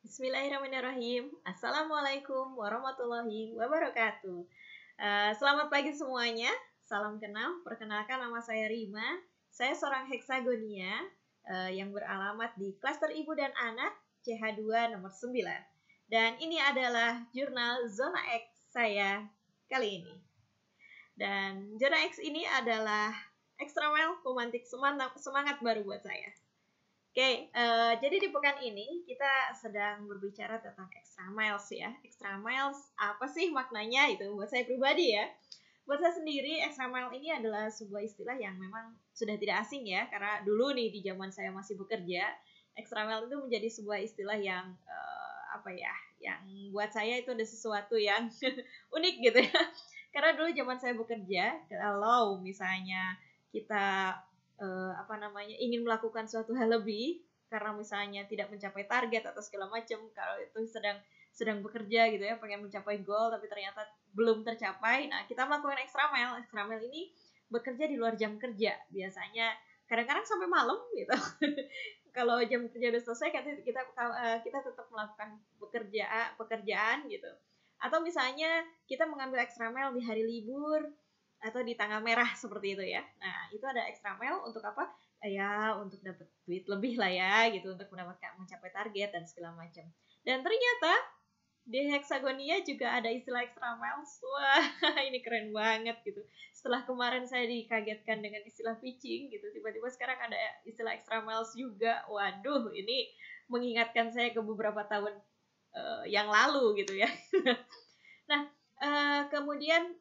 Bismillahirrahmanirrahim. Assalamualaikum warahmatullahi wabarakatuh. Selamat pagi semuanya. Salam kenal. Perkenalkan, nama saya Rima. Saya seorang heksagonia yang beralamat di Klaster Ibu dan Anak CH2 nomor 9. Dan ini adalah jurnal Zona X saya kali ini. Dan Zona X ini adalah ekstramel pemantik semangat baru buat saya. Oke, jadi di pekan ini kita sedang berbicara tentang extra miles ya. Extra miles apa sih maknanya itu buat saya pribadi ya. Buat saya sendiri, extra mile ini adalah sebuah istilah yang memang sudah tidak asing ya. Karena dulu nih di zaman saya masih bekerja, extra mile itu menjadi sebuah istilah yang yang buat saya itu ada sesuatu yang unik gitu ya. Karena dulu zaman saya bekerja, kalau misalnya kita ingin melakukan suatu hal lebih karena misalnya tidak mencapai target atau segala macam, kalau itu sedang bekerja gitu ya, pengen mencapai goal tapi ternyata belum tercapai, nah kita melakukan extra mile ini bekerja di luar jam kerja, biasanya kadang-kadang sampai malam gitu. Kalau jam kerja udah selesai kita tetap melakukan pekerjaan gitu, atau misalnya kita mengambil extra mile di hari libur atau di tanggal merah seperti itu ya. Nah, itu ada extra mile untuk apa? Ya, untuk dapat duit lebih lah ya, gitu, untuk mencapai target dan segala macam. Dan ternyata di Hexagonia juga ada istilah extra miles. Wah, ini keren banget gitu. Setelah kemarin saya dikagetkan dengan istilah pitching gitu, tiba-tiba sekarang ada istilah extra miles juga. Waduh, ini mengingatkan saya ke beberapa tahun yang lalu gitu ya. Nah, kemudian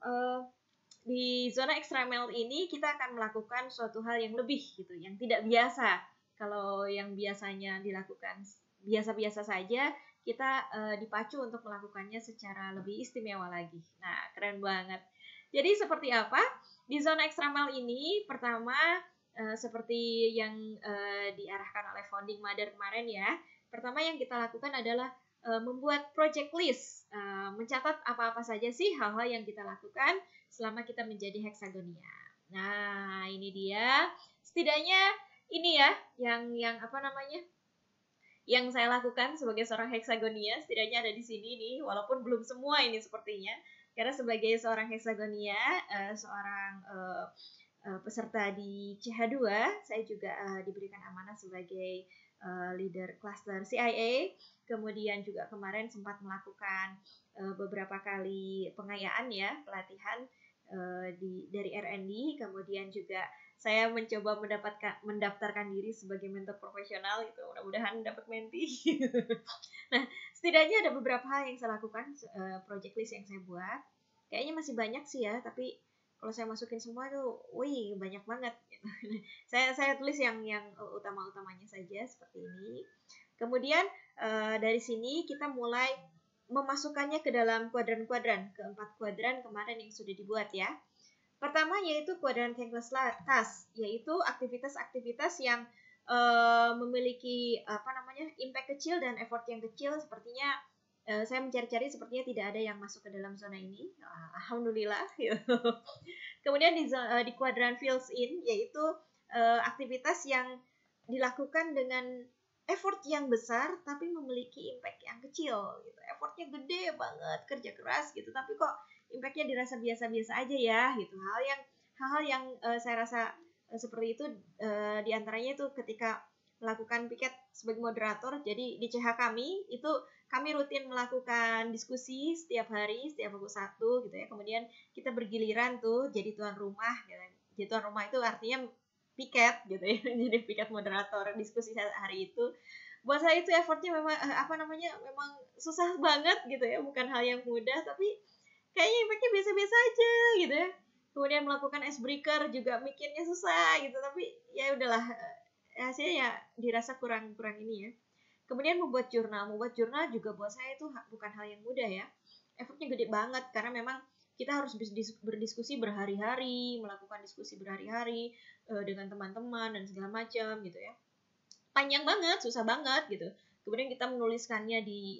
di zona extra mile ini kita akan melakukan suatu hal yang lebih gitu, yang tidak biasa. Kalau yang biasanya dilakukan biasa-biasa saja, kita dipacu untuk melakukannya secara lebih istimewa lagi. Nah, keren banget. Jadi seperti apa? Di zona extra mile ini, pertama seperti yang diarahkan oleh founding mother kemarin ya. Pertama yang kita lakukan adalah membuat project list, mencatat apa-apa saja sih hal-hal yang kita lakukan selama kita menjadi heksagonia. Nah, ini dia. Setidaknya ini ya yang yang saya lakukan sebagai seorang heksagonia, setidaknya ada di sini nih, walaupun belum semua ini sepertinya. Karena sebagai seorang heksagonia, seorang peserta di CH2, saya juga diberikan amanah sebagai leader cluster CIA. Kemudian juga kemarin sempat melakukan beberapa kali pengayaan ya, pelatihan dari R&D. Kemudian juga saya mencoba mendaftarkan diri sebagai mentor profesional itu, mudah-mudahan dapat menti. Nah, setidaknya ada beberapa hal yang saya lakukan, project list yang saya buat. Kayaknya masih banyak sih ya, tapi kalau saya masukin semua tuh, wih banyak banget. saya tulis yang utama-utamanya saja seperti ini. Kemudian dari sini kita mulai memasukkannya ke dalam kuadran-kuadran, keempat kuadran kemarin yang sudah dibuat ya. Pertama yaitu kuadran thankless task, yaitu aktivitas-aktivitas yang memiliki impact kecil dan effort yang kecil. Sepertinya saya mencari-cari, sepertinya tidak ada yang masuk ke dalam zona ini. Alhamdulillah. Kemudian di kuadran fills in, yaitu aktivitas yang dilakukan dengan effort yang besar tapi memiliki impact yang kecil gitu. Effortnya gede banget, kerja keras gitu, tapi kok impactnya dirasa biasa-biasa aja ya gitu. Hal-hal yang saya rasa seperti itu diantaranya itu ketika melakukan piket sebagai moderator. Jadi di CH kami itu kami rutin melakukan diskusi setiap hari, setiap pukul 1 gitu ya. Kemudian kita bergiliran tuh jadi tuan rumah gitu. Jadi tuan rumah itu artinya piket gitu ya. Jadi piket moderator diskusi hari itu. Buat saya itu effortnya memang memang susah banget gitu ya, bukan hal yang mudah, tapi kayaknya impactnya biasa-biasa aja gitu ya. Kemudian melakukan icebreaker juga mikirnya susah gitu, tapi ya udahlah, hasilnya ya dirasa kurang ini ya. Kemudian membuat jurnal juga buat saya itu bukan hal yang mudah ya. Effortnya gede banget karena memang kita harus berdiskusi berhari-hari, melakukan diskusi berhari-hari dengan teman-teman dan segala macam gitu ya. Panjang banget, susah banget gitu. Kemudian kita menuliskannya di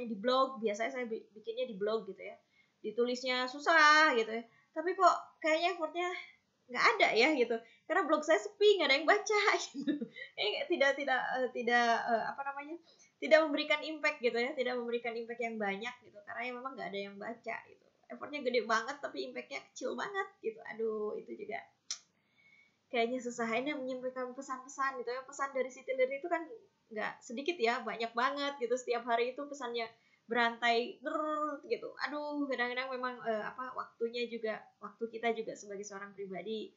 di blog. Biasanya saya bikinnya di blog gitu ya. Ditulisnya susah gitu ya. Tapi kok kayaknya effortnya nggak ada ya gitu. Karena blog saya sepi, nggak ada yang baca gitu. tidak memberikan impact gitu ya, tidak memberikan impact yang banyak gitu, karena ya memang nggak ada yang baca gitu. Effortnya gede banget tapi impactnya kecil banget gitu. Aduh, itu juga kayaknya susah ini menyampaikan pesan-pesan gitu ya. Pesan dari City Leader itu kan nggak sedikit ya, banyak banget gitu. Setiap hari itu pesannya berantai gitu. Aduh, kadang-kadang memang waktunya juga, waktu kita juga sebagai seorang pribadi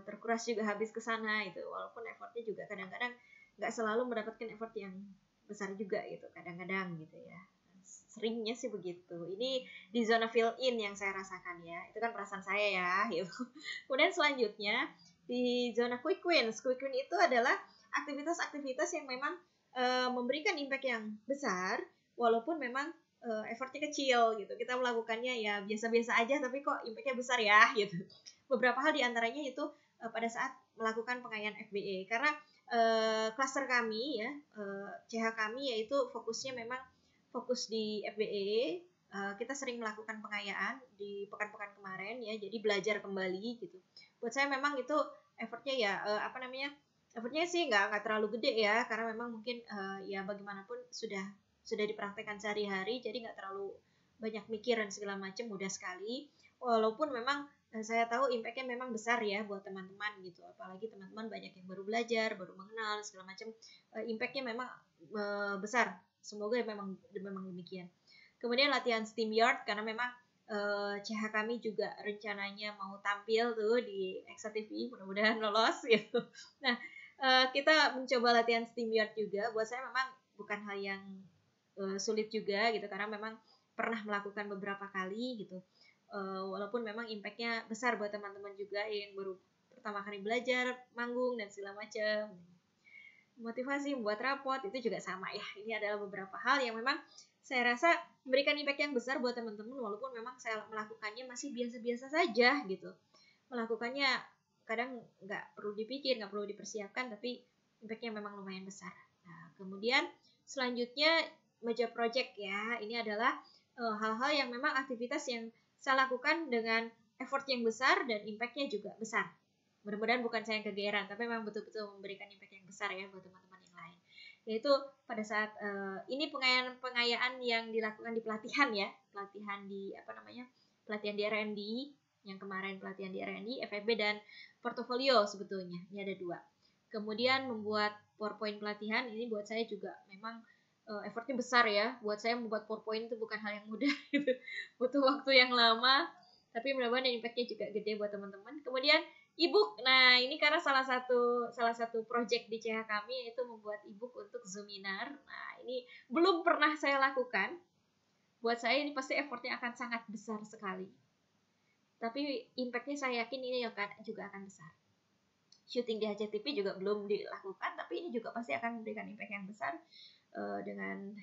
terkuras juga habis ke sana itu. Walaupun effortnya juga kadang-kadang nggak selalu mendapatkan effort yang besar juga gitu. Kadang-kadang gitu ya. Seringnya sih begitu. Ini di zona fill in yang saya rasakan ya. Itu kan perasaan saya ya gitu. Kemudian selanjutnya di zona quick wins. Quick win itu adalah aktivitas-aktivitas yang memang memberikan impact yang besar walaupun memang effortnya kecil gitu. Kita melakukannya ya biasa-biasa aja tapi kok impactnya besar ya gitu. Beberapa hal diantaranya itu pada saat melakukan pengayaan FBA, karena klaster kami ya, CH kami yaitu fokusnya memang fokus di FBA. Kita sering melakukan pengayaan di pekan-pekan kemarin ya, jadi belajar kembali gitu. Buat saya memang itu effortnya ya effortnya sih nggak terlalu gede ya, karena memang mungkin ya bagaimanapun sudah dipraktekkan sehari-hari, jadi nggak terlalu banyak mikir dan segala macam, mudah sekali. Walaupun memang saya tahu impactnya memang besar ya buat teman-teman gitu, apalagi teman-teman banyak yang baru belajar, baru mengenal segala macam, impactnya memang besar. Semoga memang demikian. Kemudian latihan STEAM Yard, karena memang CH kami juga rencananya mau tampil tuh di Exa TV, mudah-mudahan lolos gitu. Nah, kita mencoba latihan STEAM Yard juga. Buat saya memang bukan hal yang sulit juga gitu, karena memang pernah melakukan beberapa kali gitu. Walaupun memang impactnya besar buat teman-teman juga yang baru pertama kali belajar manggung dan segala macam. Motivasi membuat rapot itu juga sama ya. Ini adalah beberapa hal yang memang saya rasa memberikan impact yang besar buat teman-teman, walaupun memang saya melakukannya masih biasa-biasa saja gitu. Melakukannya kadang nggak perlu dipikir, nggak perlu dipersiapkan, tapi impactnya memang lumayan besar. Nah, kemudian selanjutnya major project ya. Ini adalah hal-hal yang memang aktivitas yang saya lakukan dengan effort yang besar dan impactnya juga besar. Mudah-mudahan bukan saya yang kegeeran, tapi memang betul-betul memberikan impact yang besar ya buat teman-teman yang lain. Yaitu pada saat ini pengayaan yang dilakukan di pelatihan ya, pelatihan di pelatihan di R&D, yang kemarin pelatihan di R&D, FEB dan portofolio sebetulnya. Ini ada 2. Kemudian membuat PowerPoint pelatihan, ini buat saya juga memang effortnya besar ya. Buat saya membuat PowerPoint itu bukan hal yang mudah gitu. Butuh waktu yang lama, tapi mudah-mudahan impactnya juga gede buat teman-teman. Kemudian e-book. Nah, ini karena salah satu project di CH kami yaitu membuat e-book untuk Zoominar. Nah, ini belum pernah saya lakukan. Buat saya ini pasti effortnya akan sangat besar sekali. Tapi impactnya saya yakin ini juga akan besar. Syuting di HCTV juga belum dilakukan, tapi ini juga pasti akan memberikan impact yang besar dengan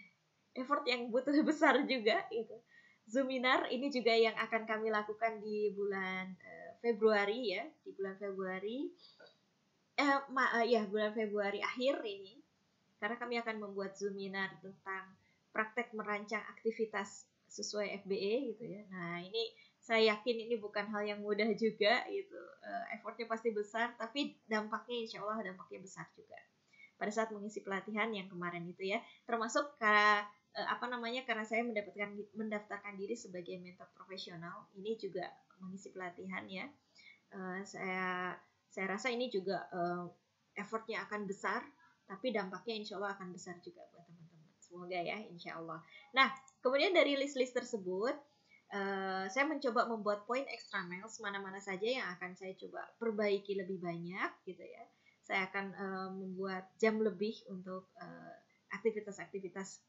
effort yang butuh besar juga gitu. Zoominar ini juga yang akan kami lakukan di bulan Februari ya, di bulan Februari bulan Februari akhir ini, karena kami akan membuat Zoominar tentang praktek merancang aktivitas sesuai FBA gitu ya. Nah, ini saya yakin ini bukan hal yang mudah juga gitu. Effortnya pasti besar, tapi dampaknya insya Allah dampaknya besar juga. Pada saat mengisi pelatihan yang kemarin itu ya, termasuk karena saya mendaftarkan diri sebagai mentor profesional, ini juga mengisi pelatihan ya. Saya rasa ini juga effortnya akan besar, tapi dampaknya insya Allah akan besar juga buat teman-teman. Semoga ya, insya Allah. Nah, kemudian dari list-list tersebut, saya mencoba membuat poin extra miles, mana-mana saja yang akan saya coba perbaiki lebih banyak gitu ya. Saya akan membuat jam lebih untuk aktivitas-aktivitas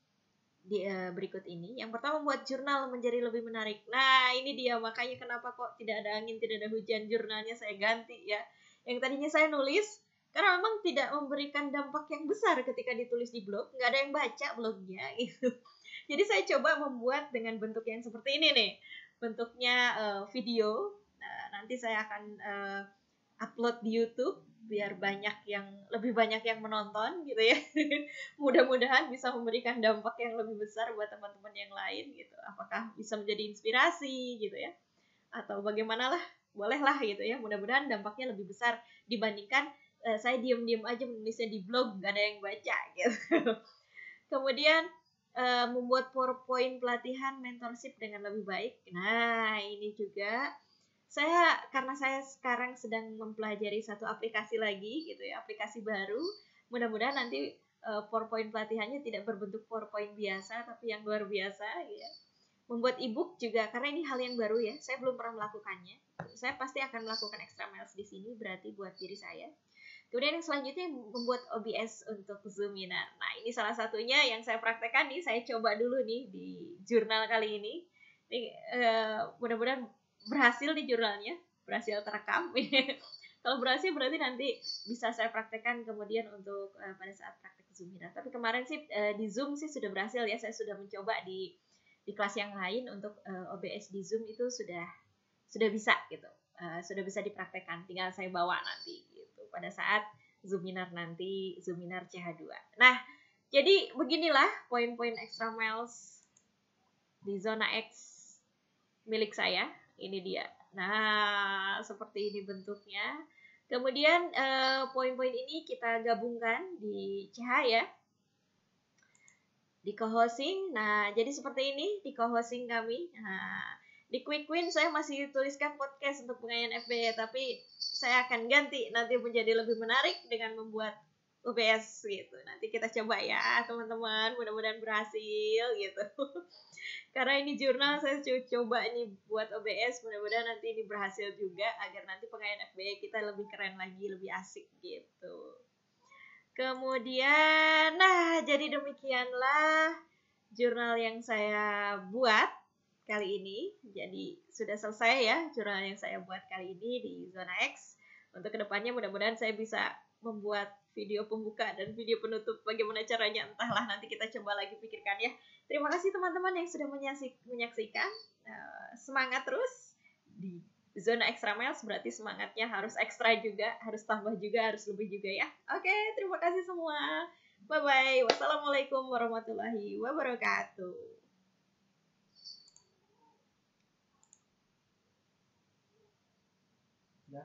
berikut ini. Yang pertama, membuat jurnal menjadi lebih menarik. Nah, ini dia makanya kenapa kok tidak ada angin, tidak ada hujan, jurnalnya saya ganti ya. Yang tadinya saya nulis, karena memang tidak memberikan dampak yang besar ketika ditulis di blog, nggak ada yang baca blognya gitu. Jadi saya coba membuat dengan bentuk yang seperti ini nih, bentuknya video. Nah, nanti saya akan upload di YouTube biar lebih banyak yang menonton gitu ya. Mudah-mudahan bisa memberikan dampak yang lebih besar buat teman-teman yang lain gitu. Apakah bisa menjadi inspirasi gitu ya, atau bagaimana lah, bolehlah gitu ya. Mudah-mudahan dampaknya lebih besar dibandingkan saya diam-diam aja menulisnya di blog, gak ada yang baca gitu. Kemudian membuat PowerPoint pelatihan mentorship dengan lebih baik. Nah, ini juga karena saya sekarang sedang mempelajari satu aplikasi lagi gitu ya, aplikasi baru. Mudah-mudahan nanti PowerPoint pelatihannya tidak berbentuk PowerPoint biasa, tapi yang luar biasa ya. Membuat ebook juga, karena ini hal yang baru ya, saya belum pernah melakukannya. Saya pasti akan melakukan extra miles di sini, berarti buat diri saya. Kemudian yang selanjutnya membuat OBS untuk Zoominar. Nah, ini salah satunya yang saya praktekkan nih, saya coba dulu nih di jurnal kali ini. Mudah-mudahan berhasil di jurnalnya, berhasil terekam. Kalau berhasil berarti nanti bisa saya praktekkan kemudian untuk pada saat praktek Zoominar. Tapi kemarin sih di Zoom sih sudah berhasil ya, saya sudah mencoba di kelas yang lain untuk OBS di Zoom itu sudah bisa gitu. Sudah bisa dipraktekkan, tinggal saya bawa nanti gitu pada saat Zoominar nanti, Zoominar CH2. Nah, jadi beginilah poin-poin extra miles di zona X milik saya. Ini dia. Nah, seperti ini bentuknya. Kemudian poin-poin ini kita gabungkan di CH ya. Di co-hosting. Nah, jadi seperti ini di co-hosting kami. Nah, di Quick Win saya masih tuliskan podcast untuk pengayaan FBA, tapi saya akan ganti nanti menjadi lebih menarik dengan membuat OBS gitu. Nanti kita coba ya, teman-teman. Mudah-mudahan berhasil gitu. Karena ini jurnal saya coba ini buat OBS, mudah-mudahan nanti ini berhasil juga agar nanti pengayaan FBA kita lebih keren lagi, lebih asik gitu. Kemudian, nah jadi demikianlah jurnal yang saya buat kali ini. Jadi sudah selesai ya jurnal yang saya buat kali ini di Zona X. Untuk kedepannya mudah-mudahan saya bisa membuat video pembuka dan video penutup. Bagaimana caranya entahlah, nanti kita coba lagi pikirkan ya. Terima kasih teman-teman yang sudah menyaksikan. Semangat terus di Zona Extra Miles, berarti semangatnya harus ekstra juga, harus tambah juga, harus lebih juga ya. Oke, terima kasih semua. Bye-bye. Wassalamualaikum warahmatullahi wabarakatuh. Ya.